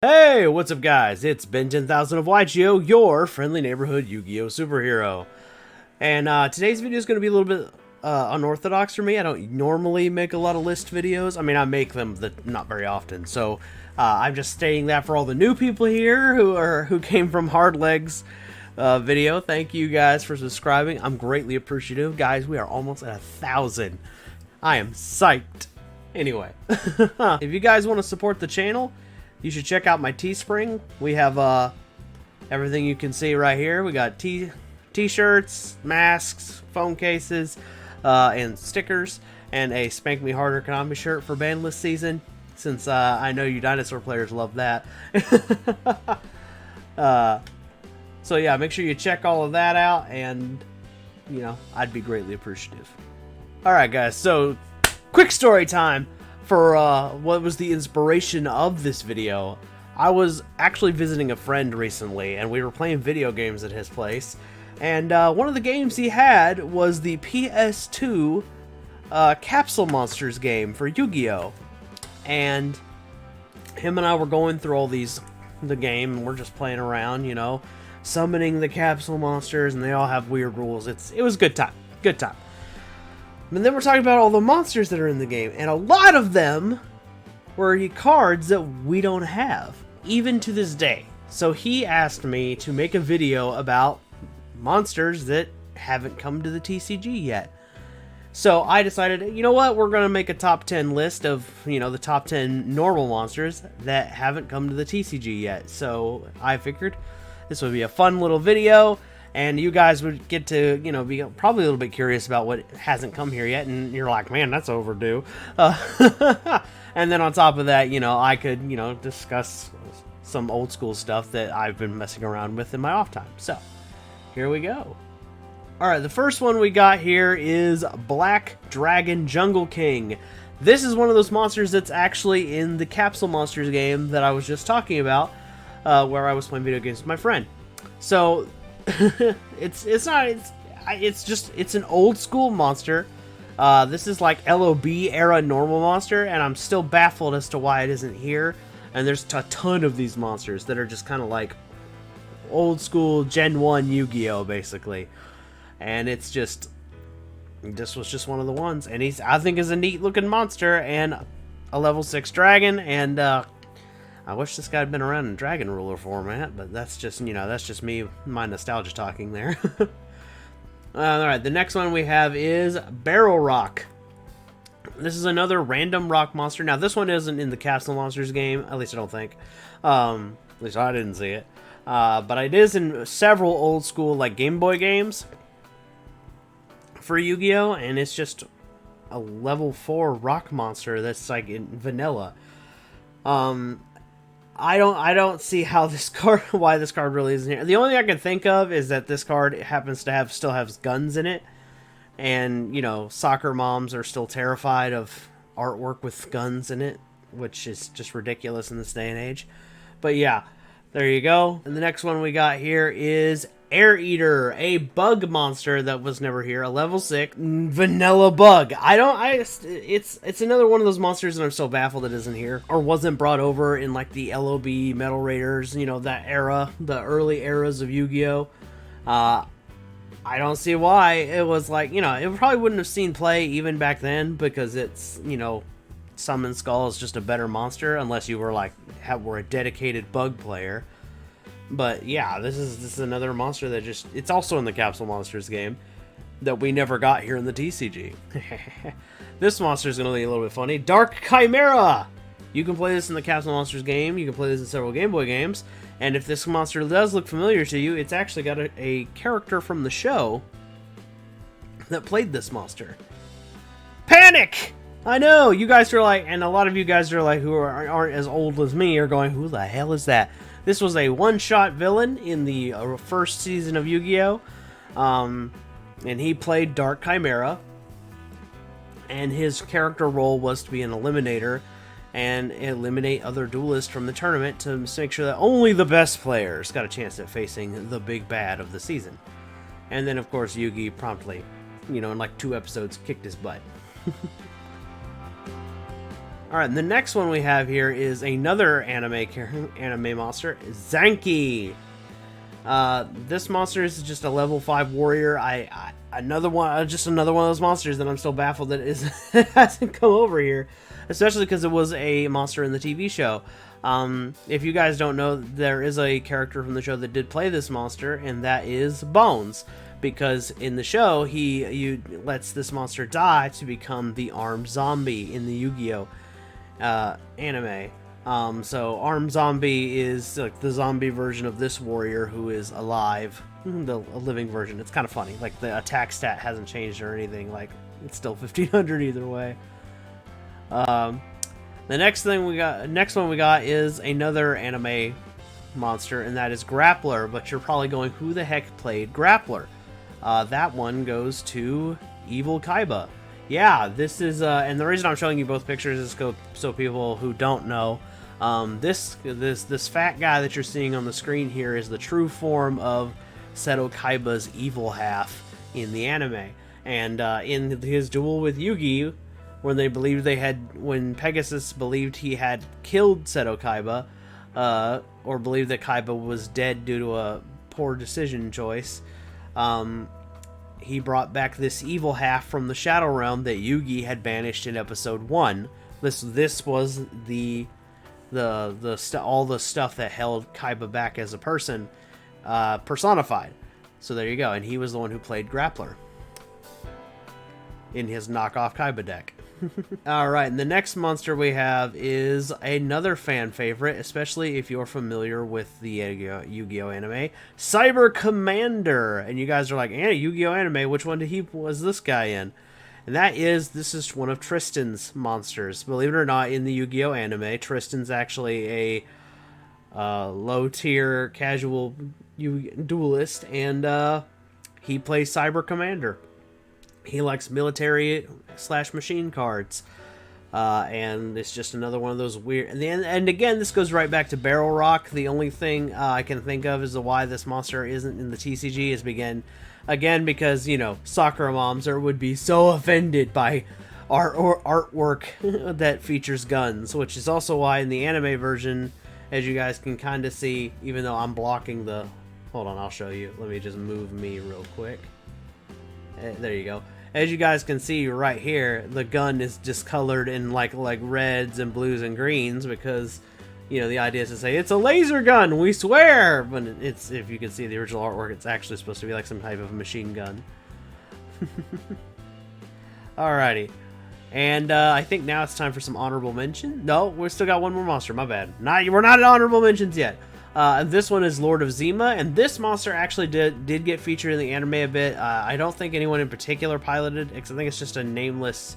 Hey, what's up guys? It's Ben 10,000 of YuGiOh, your friendly neighborhood Yu-Gi-Oh superhero. And today's video is going to be a little bit unorthodox for me. I don't normally make a lot of list videos. I mean, I make them not very often. So I'm just stating that for all the new people here who came from Hard Legs video. Thank you guys for subscribing. I'm greatly appreciative. Guys, we are almost at 1,000. I am psyched. Anyway, if you guys want to support the channel, you should check out my Teespring. We have everything you can see right here. We got t-shirts, masks, phone cases, and stickers, and a Spank Me Harder Konami shirt for bandless season, since I know you dinosaur players love that. So yeah, make sure you check all of that out, and you know, I'd be greatly appreciative. Alright guys, so quick story time. For what was the inspiration of this video. I was actually visiting a friend recently, and we were playing video games at his place, and one of the games he had was the PS2 Capsule Monsters game for Yu-Gi-Oh! And him and I were going through all the game, and we're just playing around, you know, summoning the capsule monsters, and they all have weird rules. It was a good time. Good time. And then we're talking about all the monsters that are in the game, and a lot of them were cards that we don't have, even to this day. So he asked me to make a video about monsters that haven't come to the TCG yet. So I decided, you know what, we're going to make a top 10 list of, you know, the top 10 normal monsters that haven't come to the TCG yet. So I figured this would be a fun little video, and you guys would get to, you know, be probably a little bit curious about what hasn't come here yet, and you're like, man, that's overdue. And then on top of that, you know, I could, you know, discuss some old school stuff that I've been messing around with in my off time. So, here we go. Alright, the first one we got here is Black Dragon Jungle King. This is one of those monsters that's actually in the Capsule Monsters game that I was just talking about, where I was playing video games with my friend. So, it's an old school monster. This is like LOB era normal monster, and I'm still baffled as to why it isn't here. And there's a ton of these monsters that are just kind of like old school Gen 1 Yu-Gi-Oh basically. And it's just, this was just one of the ones, and I think is a neat looking monster and a level 6 dragon, and I wish this guy had been around in Dragon Ruler format, but that's just, you know, that's just me, my nostalgia talking there. Alright, the next one we have is Barrel Rock. This is another random rock monster. Now, this one isn't in the Capsule Monsters game, at least I don't think. At least I didn't see it. But it is in several old school, like, Game Boy games for Yu-Gi-Oh! And it's just a level 4 rock monster that's, like, in vanilla. I don't see how this card, why this card really isn't here. The only thing I can think of is that this card happens to still has guns in it, and you know, soccer moms are still terrified of artwork with guns in it, which is just ridiculous in this day and age. But yeah, there you go. And the next one we got here is Air Eater, a bug monster that was never here, a level 6 vanilla bug. It's another one of those monsters that I'm so baffled it isn't here, or wasn't brought over in like the LOB Metal Raiders, you know, that era, the early eras of Yu-Gi-Oh. I don't see why. It was like, you know, it probably wouldn't have seen play even back then, because it's, you know, Summon Skull is just a better monster, unless you were like, were a dedicated bug player. But yeah, this is another monster that it's also in the Capsule Monsters game that we never got here in the TCG. This monster is going to be a little bit funny. Dark Chimera! You can play this in the Capsule Monsters game, you can play this in several Game Boy games, and if this monster does look familiar to you, it's actually got a character from the show that played this monster. Panic! I know, you guys are like, and a lot of you guys are like, who aren't as old as me, are going, who the hell is that? This was a one-shot villain in the first season of Yu-Gi-Oh! And he played Dark Chimera. And his character role was to be an eliminator and eliminate other duelists from the tournament to make sure that only the best players got a chance at facing the big bad of the season. And then, of course, Yugi promptly, you know, in like 2 episodes, kicked his butt. All right, and the next one we have here is another anime monster, Zanky. This monster is just a level 5 warrior. Another one of those monsters that I'm still baffled that hasn't come over here, especially because it was a monster in the TV show. If you guys don't know, there is a character from the show that did play this monster, and that is Bones. Because in the show, he lets this monster die to become the armed zombie in the YuGiOh anime. So armed zombie is like the zombie version of this warrior who is alive, a living version. It's kind of funny. Like the attack stat hasn't changed or anything. Like it's still 1500 either way. The next one we got is another anime monster, and that is Grappler. But you're probably going, who the heck played Grappler? That one goes to Evil Kaiba. Yeah, this is, and the reason I'm showing you both pictures is so people who don't know, this fat guy that you're seeing on the screen here is the true form of Seto Kaiba's evil half in the anime. And in his duel with Yugi, when Pegasus believed he had killed Seto Kaiba, or believed that Kaiba was dead due to a poor decision choice, he brought back this evil half from the Shadow Realm that Yugi had banished in episode 1. This was all the stuff that held Kaiba back as a person, personified. So there you go, and he was the one who played Grappler in his knockoff Kaiba deck. Alright, and the next monster we have is another fan favorite, especially if you're familiar with the YuGiOh anime, Cyber Commander. And you guys are like, YuGiOh anime, which one was this guy in? And this is one of Tristan's monsters. Believe it or not, in the YuGiOh anime, Tristan's actually a low-tier casual duelist, and he plays Cyber Commander. He likes military/machine cards, and it's just another one of those weird. And again, this goes right back to Barrel Rock. The only thing I can think of as to why this monster isn't in the TCG is again because soccer moms would be so offended by artwork that features guns, which is also why in the anime version, as you guys can kind of see, even though I'm blocking the. Hold on, I'll show you. Let me just move me real quick. There you go. As you guys can see right here, the gun is discolored in like reds and blues and greens because, the idea is to say it's a laser gun, we swear. But it's, if you can see the original artwork, it's actually supposed to be like some type of machine gun. Alrighty, and I think now it's time for some honorable mention. No, we still got one more monster. My bad. We're not at honorable mentions yet. This one is Lord of Zema, and this monster actually did get featured in the anime a bit. I don't think anyone in particular piloted, because I think it's just a nameless.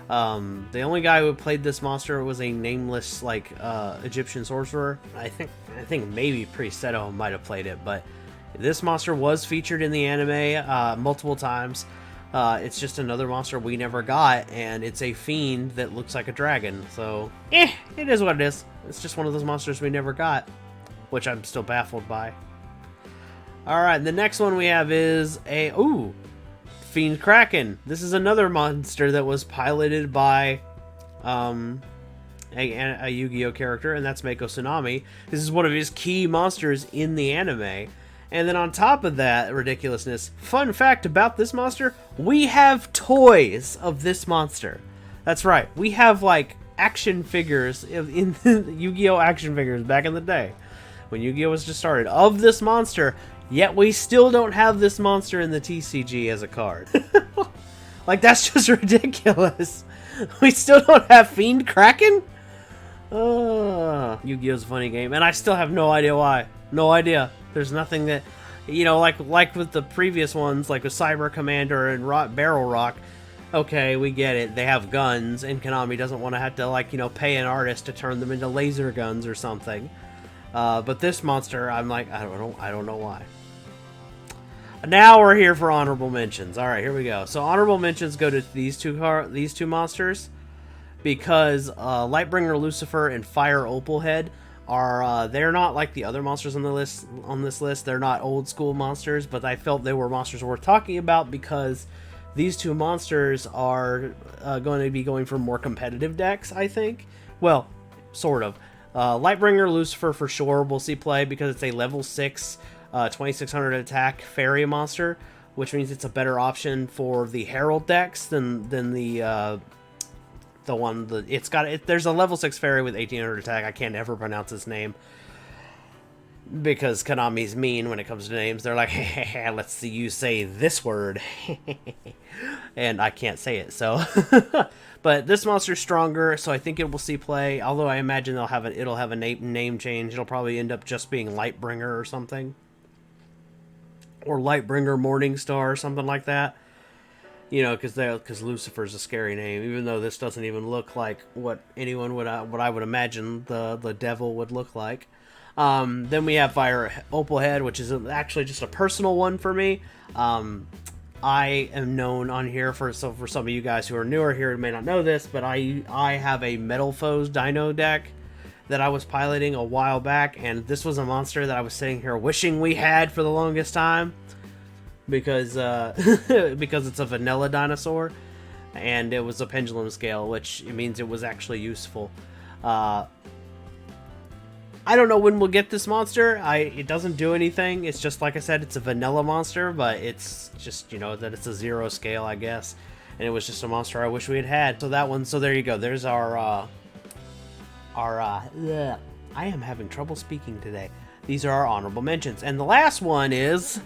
The only guy who played this monster was a nameless Egyptian sorcerer. I think maybe Priest Seto might have played it, but this monster was featured in the anime multiple times. It's just another monster we never got, and it's a fiend that looks like a dragon. So, it is what it is. It's just one of those monsters we never got, which I'm still baffled by. Alright, the next one we have is Fiend Kraken. This is another monster that was piloted by a YuGiOh character, and that's Mako Tsunami. This is one of his key monsters in the anime. And then on top of that ridiculousness, fun fact about this monster, we have toys of this monster. That's right, we have action figures in the YuGiOh action figures back in the day, when Yu-Gi-Oh was just started, of this monster, yet we still don't have this monster in the TCG as a card. That's just ridiculous. We still don't have Fiend Kraken? Yu-Gi-Oh's a funny game, and I still have no idea why. No idea. There's nothing that, like with the previous ones, like with Cyber Commander and Barrel Rock, okay, we get it. They have guns, and Konami doesn't want to have to, pay an artist to turn them into laser guns or something. But this monster, I'm like, I don't know why. Now we're here for honorable mentions. All right, here we go. So honorable mentions go to these two monsters, because Lightbringer Lucifer and Fire Opalhead are they're not like the other monsters on this list. They're not old school monsters, but I felt they were monsters worth talking about because these two monsters are going to be going for more competitive decks, I think. Well, sort of. Lightbringer Lucifer for sure we'll see play because it's a level 6, 2600 attack fairy monster, which means it's a better option for the Herald decks than the one there's a level 6 fairy with 1800 attack. I can't ever pronounce his name because Konami's mean when it comes to names. They're like, hey, let's see you say this word. And I can't say it, so but this monster's stronger, so I think it will see play, although I imagine it'll have a name change. It'll probably end up just being Lightbringer or something, or Lightbringer Morningstar or something like that. You know, because Lucifer's a scary name, even though this doesn't even look like what I would imagine the devil would look like. Then we have Fire Opalhead, which is actually just a personal one for me. I am known on here for some of you guys who are newer here who may not know this, but I have a Metal Foes Dino deck that I was piloting a while back, and this was a monster that I was sitting here wishing we had for the longest time. Because because it's a vanilla dinosaur, and it was a pendulum scale, which means it was actually useful. I don't know when we'll get this monster. It doesn't do anything. It's just, like I said, it's a vanilla monster, but it's just, you know, that it's a 0 scale, I guess. And it was just a monster I wish we had. So that one. So there you go. There's our I am having trouble speaking today. These are our honorable mentions, and the last one is.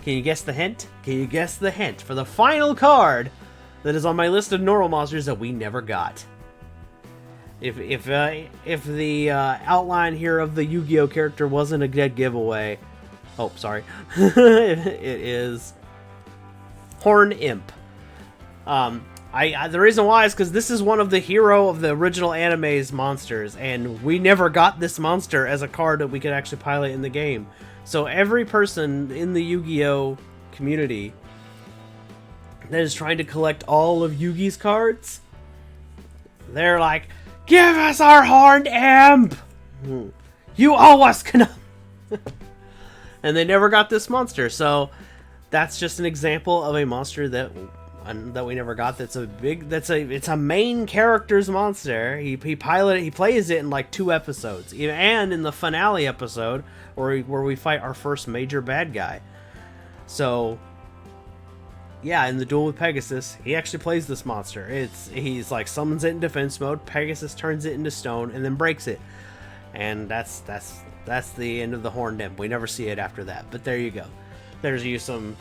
Can you guess the hint? Can you guess the hint for the final card that is on my list of normal monsters that we never got? If the outline here of the Yu-Gi-Oh character wasn't a dead giveaway, oh sorry, it is Horn Imp. The reason why is because this is one of the hero of the original anime's monsters, and we never got this monster as a card that we could actually pilot in the game. So every person in the Yu-Gi-Oh community that is trying to collect all of Yugi's cards, they're like, give us our Horned Imp! You owe us, Konami! And they never got this monster, so that's just an example of a monster that we never got. It's a main character's monster. He plays it in like 2 episodes, and in the finale episode where we fight our first major bad guy. So yeah, in the duel with Pegasus, he actually plays this monster. He's like summons it in defense mode, Pegasus turns it into stone and then breaks it, and that's the end of the Horned Imp. We never see it after that. But there you go. There's you some,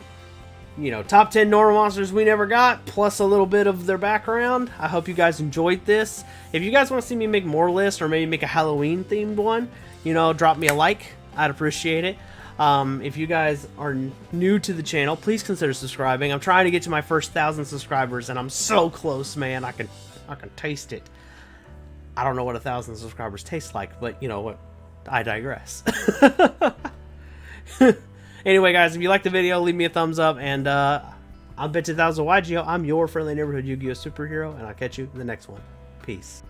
you know, top 10 normal monsters we never got, plus a little bit of their background. I hope you guys enjoyed this. If you guys want to see me make more lists, or maybe make a Halloween themed one, you know, drop me a like. I'd appreciate it. If you guys are new to the channel, please consider subscribing. I'm trying to get to my first 1,000 subscribers, and I'm so close, man. I can taste it. I don't know what 1,000 subscribers taste like, but you know what? I digress. Anyway, guys, if you liked the video, leave me a thumbs up, and I'm Bet2000 YuGiOh. I'm your friendly neighborhood Yu-Gi-Oh superhero, and I'll catch you in the next one. Peace.